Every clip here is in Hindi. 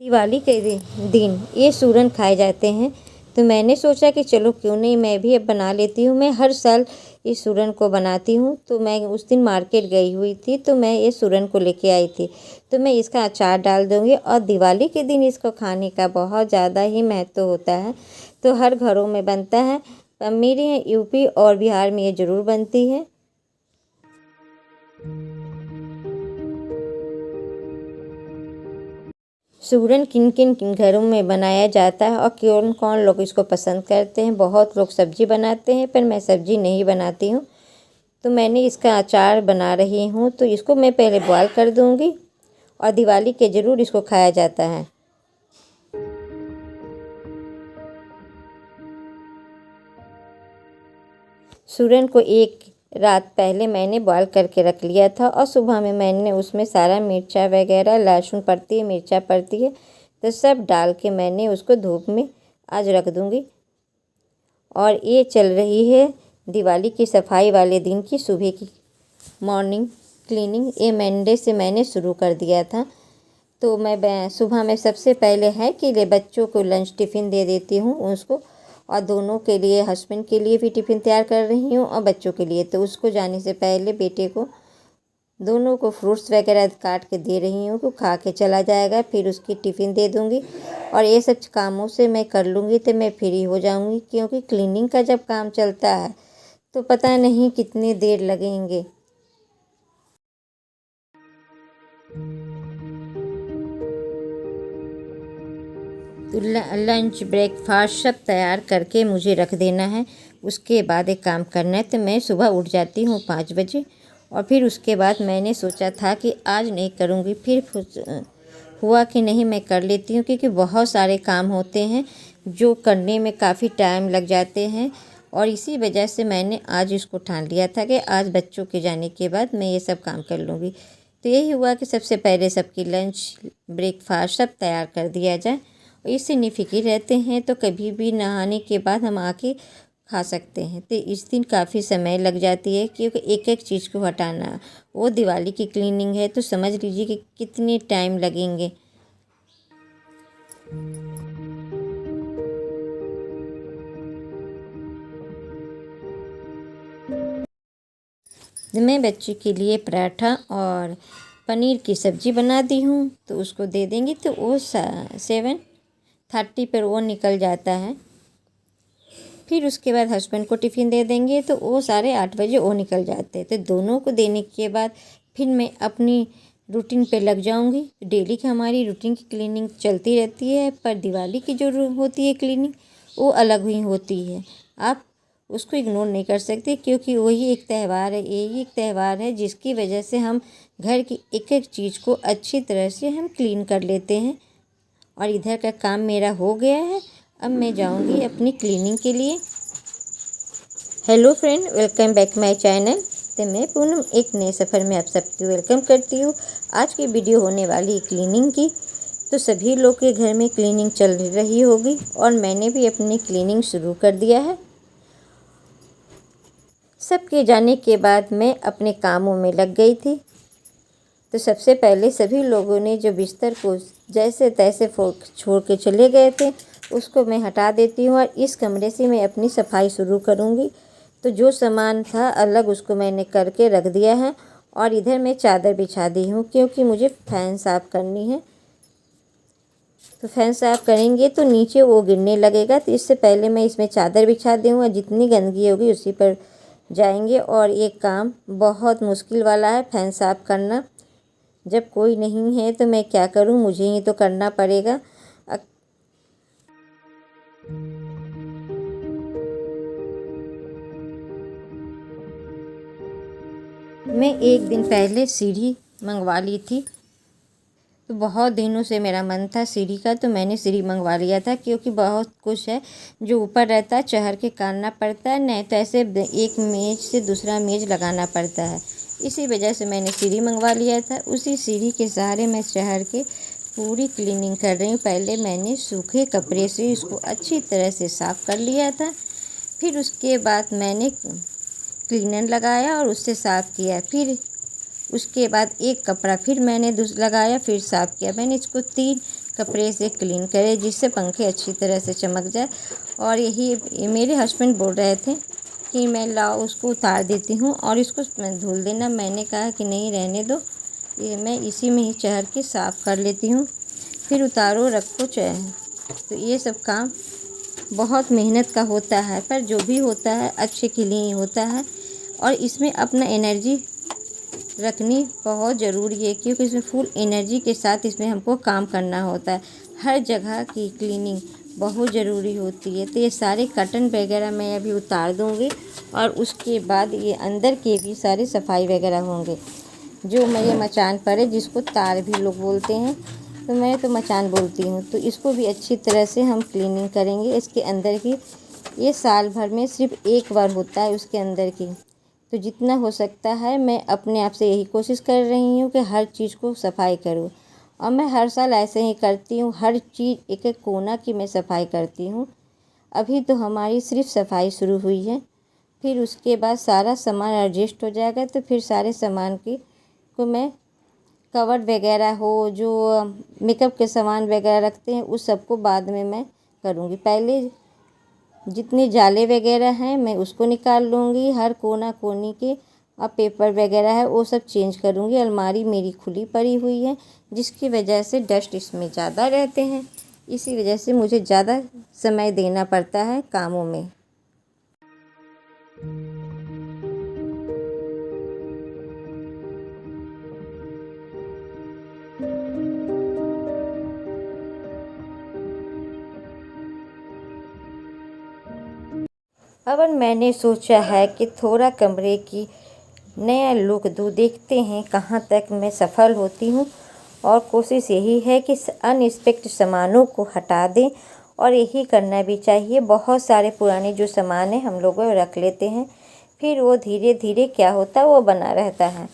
दिवाली के दिन ये सूरन खाए जाते हैं, तो मैंने सोचा कि चलो क्यों नहीं मैं भी अब बना लेती हूँ। मैं हर साल इस सूरन को बनाती हूँ। तो मैं उस दिन मार्केट गई हुई थी, तो मैं ये सूरन को लेके आई थी। तो मैं इसका अचार डाल दूँगी और दिवाली के दिन इसको खाने का बहुत ज़्यादा ही महत्व होता है। तो हर घरों में बनता है, पर मेरे यूपी और बिहार में ये ज़रूर बनती है। सूरन किन किन किन घरों में बनाया जाता है और कौन कौन लोग इसको पसंद करते हैं। बहुत लोग सब्जी बनाते हैं, पर मैं सब्जी नहीं बनाती हूँ। तो मैंने इसका अचार बना रही हूँ, तो इसको मैं पहले बॉयल कर दूँगी और दिवाली के ज़रूर इसको खाया जाता है। सूरन को एक रात पहले मैंने बॉयल करके रख लिया था और सुबह में मैंने उसमें सारा मिर्चा वगैरह, लहसुन पड़ती है, मिर्चा पड़ती है, तो सब डाल के मैंने उसको धूप में आज रख दूँगी। और ये चल रही है दिवाली की सफाई वाले दिन की सुबह की मॉर्निंग क्लीनिंग। ये मंडे से मैंने शुरू कर दिया था। तो मैं सुबह में सबसे पहले है कि बच्चों को लंच टिफ़िन दे देती हूँ उसको, और दोनों के लिए, हस्बैंड के लिए भी टिफ़िन तैयार कर रही हूँ और बच्चों के लिए। तो उसको जाने से पहले बेटे को, दोनों को फ्रूट्स वगैरह काट के दे रही हूँ, को खा के चला जाएगा, फिर उसकी टिफ़िन दे दूँगी। और ये सब कामों से मैं कर लूँगी तो मैं फ्री हो जाऊँगी, क्योंकि क्लीनिंग का जब काम चलता है तो पता नहीं कितनी देर लगेंगे। तो लंच ब्रेकफास्ट सब तैयार करके मुझे रख देना है। उसके बाद एक काम करना है। तो मैं सुबह उठ जाती हूँ 5 बजे, और फिर उसके बाद मैंने सोचा था कि आज नहीं करूँगी, फिर हुआ कि नहीं मैं कर लेती हूँ, क्योंकि बहुत सारे काम होते हैं जो करने में काफ़ी टाइम लग जाते हैं। और इसी वजह से मैंने आज इसको ठान लिया था कि आज बच्चों के जाने के बाद मैं ये सब काम कर लूँगी। तो यही हुआ कि सबसे पहले सबकी लंच ब्रेकफास्ट सब तैयार कर दिया जाए। इससे निफ़िक्र रहते हैं, तो कभी भी नहाने के बाद हम आके खा सकते हैं। तो इस दिन काफ़ी समय लग जाती है, क्योंकि एक एक चीज़ को हटाना, वो दिवाली की क्लीनिंग है, तो समझ लीजिए कि कितने टाइम लगेंगे। मैं बच्चे के लिए पराठा और पनीर की सब्ज़ी बना दी हूँ, तो उसको दे देंगे तो वो 7:30 पर वो निकल जाता है। फिर उसके बाद हस्बैंड को टिफ़िन दे देंगे, तो वो 8:30 बजे वो निकल जाते हैं। तो दोनों को देने के बाद फिर मैं अपनी रूटीन पे लग जाऊंगी। डेली की हमारी रूटीन की क्लीनिंग चलती रहती है, पर दिवाली की जो होती है क्लीनिंग, वो अलग ही होती है। आप उसको इग्नोर नहीं कर सकते, क्योंकि वही एक त्यौहार है, यही एक त्यौहार है जिसकी वजह से हम घर की एक एक चीज़ को अच्छी तरह से हम क्लीन कर लेते हैं। और इधर का काम मेरा हो गया है, अब मैं जाऊंगी अपनी क्लीनिंग के लिए। Hello friend, welcome back my channel. तो मैं पूनम एक नए सफ़र में आप सबकी वेलकम करती हूँ। आज की वीडियो होने वाली है क्लीनिंग की। तो सभी लोग के घर में क्लीनिंग चल रही होगी, और मैंने भी अपनी क्लीनिंग शुरू कर दिया है। सबके जाने के बाद मैं अपने कामों में लग गई थी। तो सबसे पहले सभी लोगों ने जो बिस्तर को जैसे तैसे छोड़ के चले गए थे, उसको मैं हटा देती हूँ, और इस कमरे से मैं अपनी सफाई शुरू करूँगी। तो जो सामान था अलग, उसको मैंने करके रख दिया है, और इधर मैं चादर बिछा दी हूँ, क्योंकि मुझे फ़ैन साफ़ करनी है। तो फ़ैन साफ़ करेंगे तो नीचे वो गिरने लगेगा, तो इससे पहले मैं इसमें चादर बिछा दूँ, और जितनी गंदगी होगी उसी पर जाएंगे। और ये काम बहुत मुश्किल वाला है, फ़ैन साफ़ करना। जब कोई नहीं है तो मैं क्या करूं, मुझे ही तो करना पड़ेगा। मैं एक दिन पहले सीढ़ी मंगवा ली थी। तो बहुत दिनों से मेरा मन था सीढ़ी का, तो मैंने सीढ़ी मंगवा लिया था, क्योंकि बहुत कुछ है जो ऊपर रहता है चढ़ के करना पड़ता है, नहीं तो ऐसे एक मेज से दूसरा मेज लगाना पड़ता है। इसी वजह से मैंने सीढ़ी मंगवा लिया था। उसी सीढ़ी के सहारे मैं चढ़ के पूरी क्लीनिंग कर रही हूँ। पहले मैंने सूखे कपड़े से इसको अच्छी तरह से साफ़ कर लिया था, फिर उसके बाद मैंने क्लीनर लगाया और उससे साफ़ किया। फिर उसके बाद एक कपड़ा फिर मैंने लगाया, फिर साफ़ किया। मैंने इसको 3 कपड़े से क्लीन करे, जिससे पंखे अच्छी तरह से चमक जाए। और यही मेरे हस्बैंड बोल रहे थे कि मैं लाओ उसको उतार देती हूँ और इसको धुल देना। मैंने कहा कि नहीं, रहने दो, ये मैं इसी में ही चढ़ के साफ़ कर लेती हूँ। फिर उतारो रखो तो ये सब काम बहुत मेहनत का होता है, पर जो भी होता है अच्छे के लिए ही होता है। और इसमें अपना एनर्जी रखनी बहुत ज़रूरी है, क्योंकि इसमें फुल एनर्जी के साथ इसमें हमको काम करना होता है। हर जगह की क्लीनिंग बहुत ज़रूरी होती है। तो ये सारे कर्टन वगैरह मैं अभी उतार दूँगी और उसके बाद ये अंदर के भी सारे सफाई वगैरह होंगे। जो मैं ये मचान पर है, जिसको तार भी लोग बोलते हैं, तो मैं तो मचान बोलती हूँ, तो इसको भी अच्छी तरह से हम क्लीनिंग करेंगे। इसके अंदर की ये साल भर में सिर्फ एक बार होता है उसके अंदर की। तो जितना हो सकता है मैं अपने आप से यही कोशिश कर रही हूँ कि हर चीज़ को सफाई करूँ। और मैं हर साल ऐसे ही करती हूँ, हर चीज़ एक एक कोना की मैं सफाई करती हूँ। अभी तो हमारी सिर्फ सफाई शुरू हुई है, फिर उसके बाद सारा सामान एडजस्ट हो जाएगा। तो फिर सारे सामान को मैं कवर वगैरह हो, जो मेकअप के सामान वगैरह रखते हैं, उस सबको बाद में मैं करूँगी। पहले जितने जाले वगैरह हैं मैं उसको निकाल लूँगी, हर कोना कोनी के और पेपर वगैरह है वो सब चेंज करूँगी। अलमारी मेरी खुली पड़ी हुई है, जिसकी वजह से डस्ट इसमें ज़्यादा रहते हैं, इसी वजह से मुझे ज़्यादा समय देना पड़ता है कामों में। अब मैंने सोचा है कि थोड़ा कमरे की नया लुक दूँ, देखते हैं कहाँ तक मैं सफल होती हूँ। और कोशिश यही है कि अनएक्सपेक्टेड सामानों को हटा दें, और यही करना भी चाहिए। बहुत सारे पुराने जो सामान हैं हम लोग रख लेते हैं, फिर वो धीरे धीरे क्या होता है वो बना रहता है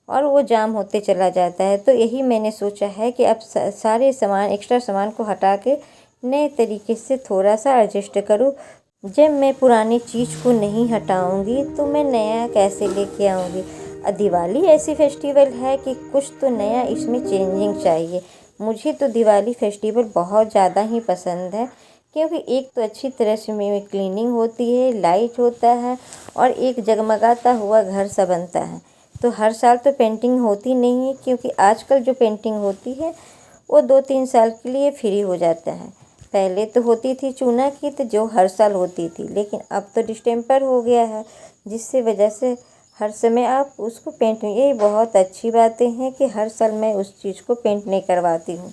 और वो जाम होते चला जाता है। तो यही मैंने सोचा है कि अब सारे सामान, एक्स्ट्रा सामान को हटा के नए तरीके से थोड़ा सा एडजस्ट करूँ। जब मैं पुरानी चीज़ को नहीं हटाऊंगी तो मैं नया कैसे लेके आऊंगी। दिवाली ऐसी फेस्टिवल है कि कुछ तो नया इसमें चेंजिंग चाहिए। मुझे तो दिवाली फेस्टिवल बहुत ज़्यादा ही पसंद है, क्योंकि एक तो अच्छी तरह से में क्लीनिंग होती है, लाइट होता है और एक जगमगाता हुआ घर सा बनता है। तो हर साल तो पेंटिंग होती नहीं है, क्योंकि आजकल जो पेंटिंग होती है वो 2-3 साल के लिए फ्री हो जाता है। पहले तो होती थी चूना की, तो जो हर साल होती थी, लेकिन अब तो डिस्टेम्पर हो गया है, जिससे वजह से हर समय आप उसको पेंट नहीं। ये बहुत अच्छी बातें हैं कि हर साल मैं उस चीज़ को पेंट नहीं करवाती हूँ।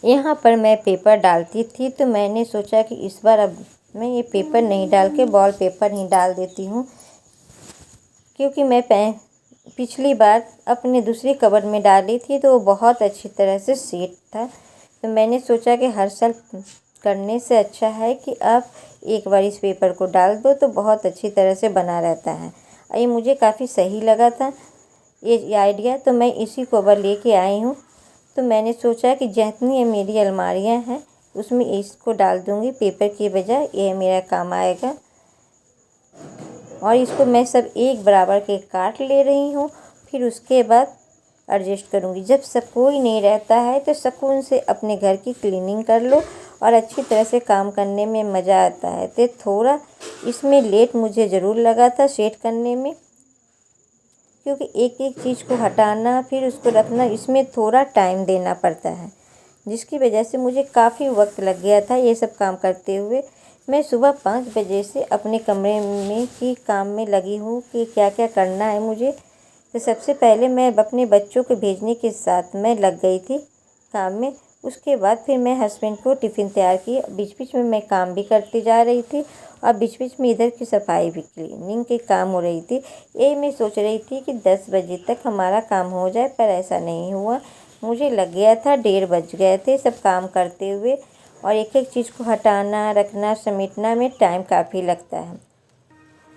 यहाँ पर मैं पेपर डालती थी, तो मैंने सोचा कि इस बार अब मैं ये पेपर नहीं डाल के वॉल पेपर ही डाल देती हूँ, क्योंकि मैं पिछली बार अपने दूसरी कबर्ड में डाली थी तो वो बहुत अच्छी तरह से सेट था। तो मैंने सोचा कि हर साल करने से अच्छा है कि आप एक बार इस पेपर को डाल दो तो बहुत अच्छी तरह से बना रहता है। ये मुझे काफ़ी सही लगा था ये आइडिया, तो मैं इसी कवर लेके आई हूँ। तो मैंने सोचा कि जितनी मेरी अलमारियाँ हैं उसमें इसको डाल दूँगी पेपर की बजाय, ये मेरा काम आएगा। और इसको मैं सब एक बराबर के काट ले रही हूँ, फिर उसके बाद एडजस्ट करूँगी। जब सब कोई नहीं रहता है तो सुकून से अपने घर की क्लीनिंग कर लो और अच्छी तरह से काम करने में मज़ा आता है। तो थोड़ा इसमें लेट मुझे ज़रूर लगा था सेट करने में, क्योंकि एक एक चीज़ को हटाना फिर उसको रखना, इसमें थोड़ा टाइम देना पड़ता है, जिसकी वजह से मुझे काफ़ी वक्त लग गया था ये सब काम करते हुए। मैं सुबह 5 बजे से अपने कमरे में की काम में लगी हूँ कि क्या क्या करना है मुझे। तो सबसे पहले मैं अपने बच्चों को भेजने के साथ मैं लग गई थी काम में। उसके बाद फिर मैं हस्बैंड को टिफ़िन तैयार की। बीच बीच में मैं काम भी करती जा रही थी और बीच बीच में इधर की सफाई भी, क्लीनिंग के काम हो रही थी। यही मैं सोच रही थी कि 10 बजे तक हमारा काम हो जाए, पर ऐसा नहीं हुआ। मुझे लग गया था 1:30 बज गए थे सब काम करते हुए, और एक एक चीज़ को हटाना, रखना, समेटना में टाइम काफ़ी लगता है।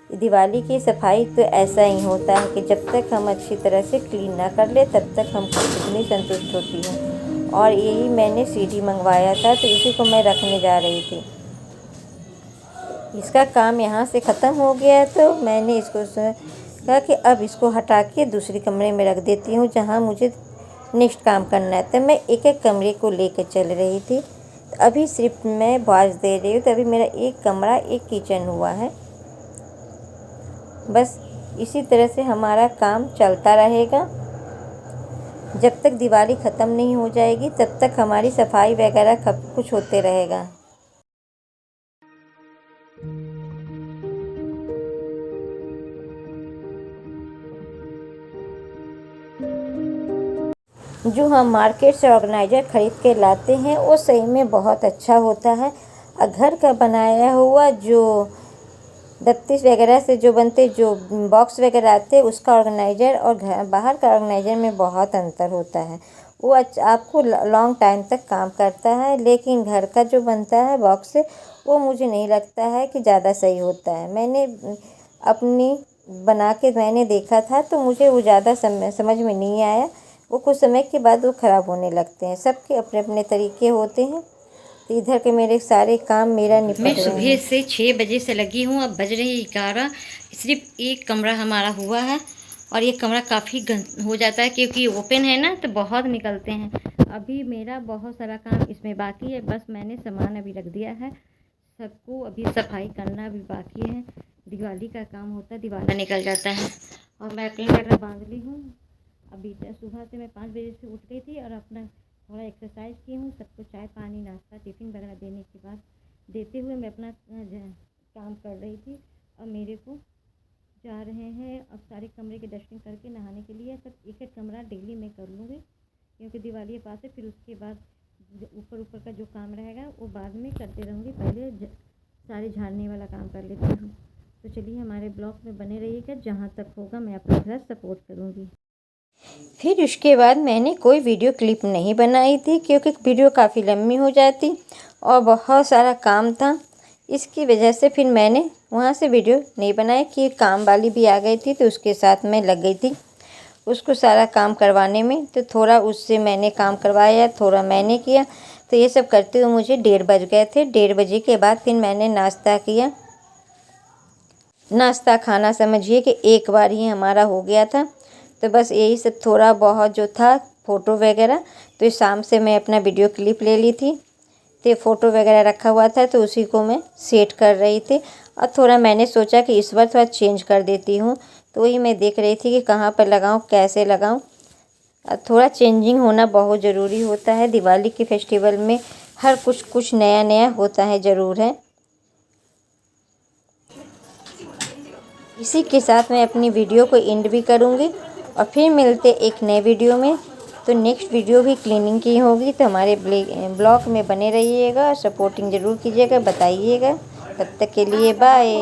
दिवाली की सफाई तो ऐसा ही होता है कि जब तक हम अच्छी तरह से क्लीन ना कर ले तब तक हमको खुद नहीं संतुष्ट होती हूँ। और यही मैंने सीढ़ी मंगवाया था, तो इसी को मैं रखने जा रही थी। इसका काम यहाँ से ख़त्म हो गया तो मैंने इसको कहा कि अब इसको हटा के दूसरे कमरे में रख देती हूँ जहाँ मुझे नेक्स्ट काम करना है। तो मैं एक एक कमरे को लेकर चल रही थी। तो अभी सिर्फ मैं आवाज़ दे रही हूँ, तो अभी मेरा एक कमरा, एक किचन हुआ है। बस इसी तरह से हमारा काम चलता रहेगा। जब तक दिवाली ख़त्म नहीं हो जाएगी तब तक हमारी सफाई वगैरह सब कुछ होते रहेगा। जो हम मार्केट से ऑर्गेनाइज़र ख़रीद के लाते हैं वो सही में बहुत अच्छा होता है। और घर का बनाया हुआ जो दफ्तीस वगैरह से जो बनते, जो बॉक्स वगैरह आते हैं, उसका ऑर्गेनाइज़र और घर बाहर का ऑर्गेनाइज़र में बहुत अंतर होता है। वो आपको लॉन्ग टाइम तक काम करता है, लेकिन घर का जो बनता है बॉक्स से, वो मुझे नहीं लगता है कि ज़्यादा सही होता है। मैंने अपनी बना के मैंने देखा था तो मुझे वो ज़्यादा समझ में नहीं आया। वो कुछ समय के बाद वो ख़राब होने लगते हैं। सबके अपने अपने तरीके होते हैं। तो इधर के मेरे सारे काम मेरा निपट मैं रहे सुबह हैं। से 6 बजे से लगी हूँ, अब बज रही 11। सिर्फ एक कमरा हमारा हुआ है और ये कमरा काफ़ी हो जाता है क्योंकि ओपन है ना, तो बहुत निकलते हैं। अभी मेरा बहुत सारा काम इसमें बाकी है, बस मैंने सामान अभी रख दिया है। सबको अभी सफाई करना भी बाकी है। दिवाली का काम होता है, दिवाला निकल जाता है। और मैं अपनी वगैरह बांध ली हूँ। अभी सुबह से मैं 5 बजे से उठ गई थी और अपना थोड़ा एक्सरसाइज की हूँ। सबको चाय पानी नाश्ता टिफ़िन वगैरह देने के बाद देते हुए मैं अपना काम कर रही थी। और मेरे को जा रहे हैं अब सारे कमरे की डस्टिंग करके नहाने के लिए। सब एक एक कमरा डेली मैं कर लूँगी क्योंकि दिवाली के पास है। फिर उसके बाद ऊपर ऊपर का जो काम रहेगा वो बाद में करते रहूँगी। पहले सारे झाड़ने वाला काम कर लेती हूँ। तो चलिए हमारे ब्लॉग में बने रहिएगा, जहाँ तक होगा मैं अपना घर सपोर्ट करूँगी। फिर उसके बाद मैंने कोई वीडियो क्लिप नहीं बनाई थी क्योंकि वीडियो काफ़ी लंबी हो जाती और बहुत सारा काम था। इसकी वजह से फिर मैंने वहाँ से वीडियो नहीं बनाई कि काम वाली भी आ गई थी तो उसके साथ मैं लग गई थी उसको सारा काम करवाने में। तो थोड़ा उससे मैंने काम करवाया, थोड़ा मैंने किया। तो ये सब करते हुए मुझे 1:30 बज गए थे। 1:30 बजे के बाद फिर मैंने नाश्ता किया। नाश्ता खाना समझिए कि एक बार ही हमारा हो गया था। तो बस यही सब थोड़ा बहुत जो था फ़ोटो वगैरह, तो शाम से मैं अपना वीडियो क्लिप ले ली थी। तो फ़ोटो वगैरह रखा हुआ था तो उसी को मैं सेट कर रही थी। और थोड़ा मैंने सोचा कि इस बार थोड़ा चेंज कर देती हूँ, तो वही मैं देख रही थी कि कहाँ पर लगाऊँ, कैसे लगाऊँ। थोड़ा चेंजिंग होना बहुत ज़रूरी होता है। दिवाली के फेस्टिवल में हर कुछ नया नया होता है, ज़रूर है। इसी के साथ मैं अपनी वीडियो को एंड भी करूँगी और फिर मिलते एक नए वीडियो में। तो नेक्स्ट वीडियो भी क्लीनिंग की होगी, तो हमारे ब्लॉग में बने रहिएगा, सपोर्टिंग ज़रूर कीजिएगा, बताइएगा। तब तक के लिए बाय।